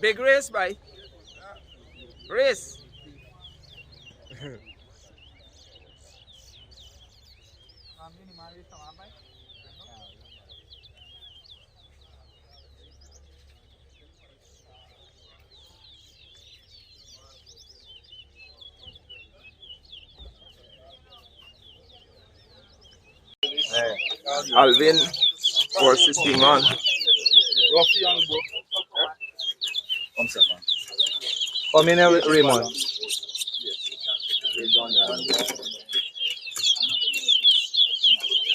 Big race, by race. Alvin versus King on. Come second. Come in here with Raymond.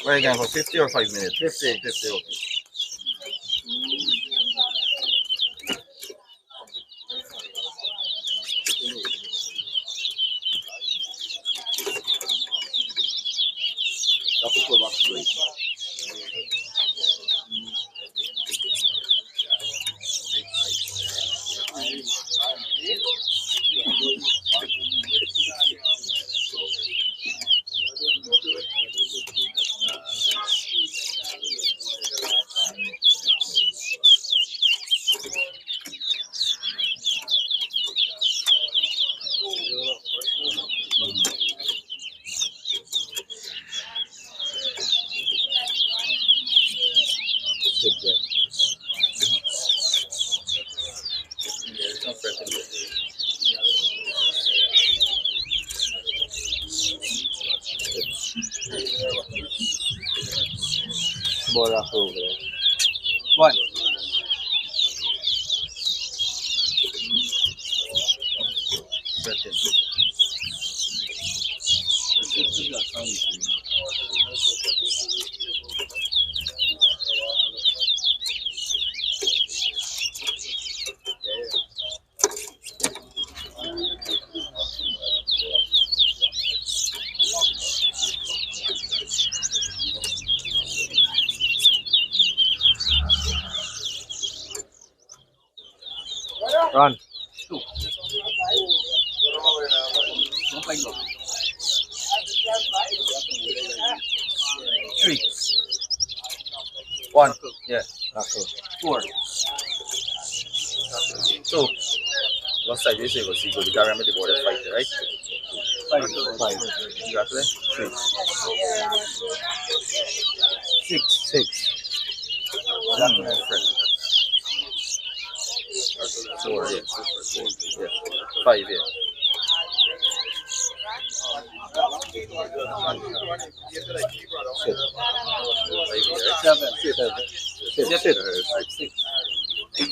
Where you going for 50 or 5 minutes? 50, 50, okay. Bora over. One. Run. Two. Three. One. Yeah. Four. Two. What side is it? Was he good? You got remember the border fight, right? Five. You got that? Three. Six. Four, yeah. Yeah. Five, yeah.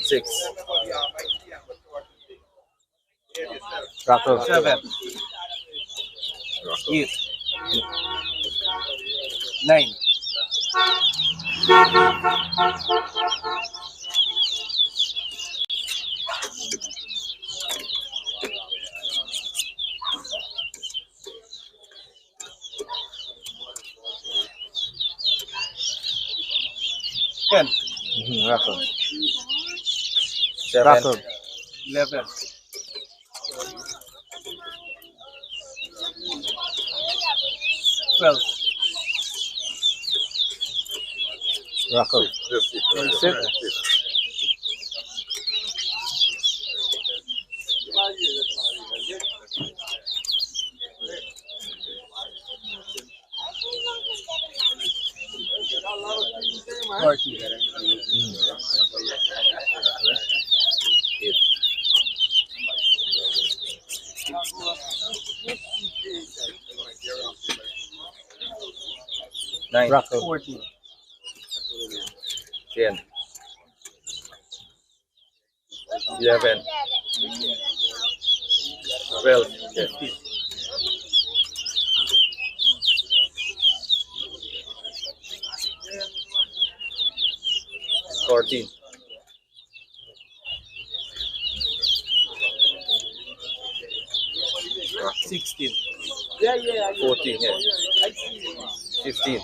Six. Rattle. Seven. Eight. Nine. Ten. Rattle. Seven. Rattle. 11. 12. Rattle. 40. 9. 14. 10. 11. 12. 15. 14. 16. 14, yeah. 15.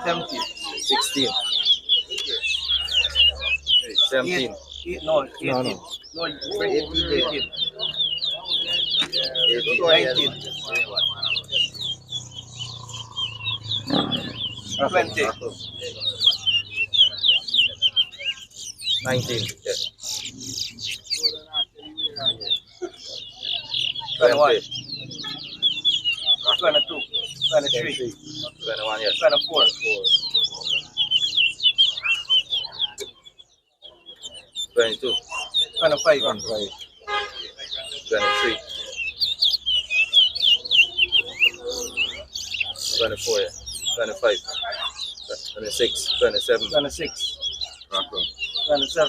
17. 16. 17. No, 18. No, 18. 19. 20. 19. Yeah. 21, 22, 23, 21, yeah. 24, 22, 25, 23, 24, yeah. 25, 26, 27, 26, Rockwell, 27,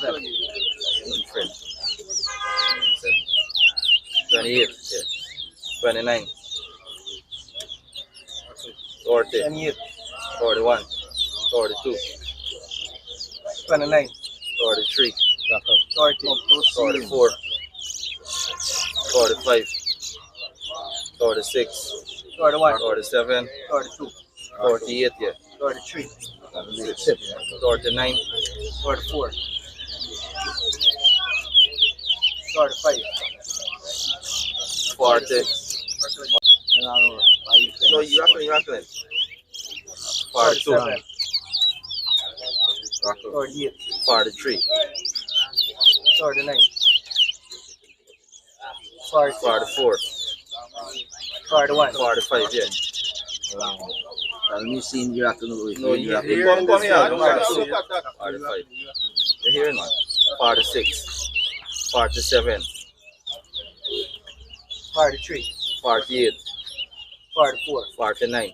friend, 28, yeah. 29, 30, 28, 41, 42, 29, 43, 30, 44, 45, 46, 31, 47, 32, 48, yeah. 33, 49, 34, 35, 40. No, you rackling. 42, 47, Rockwell, 48, 43, 39, 40, 44, 41, 45, yeah. Me seeing you have to know No, you You're come hearing here, this, don't man. worry. Look at that. 45. You're hearing, man? 46, 47, 43, 48, 44, 49,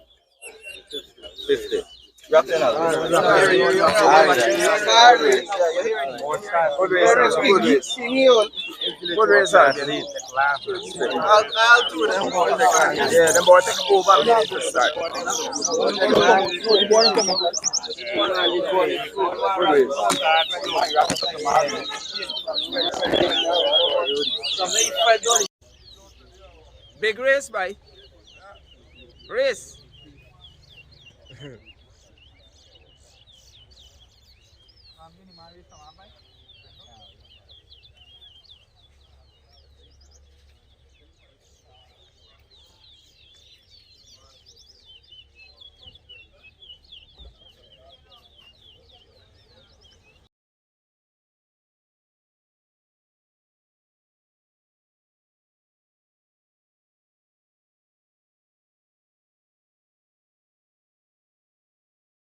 50. Drop in out. Good race. Good race, I'll do them boys. Yeah, them boys take over a minute to start. Good race. Big race, bye. Race.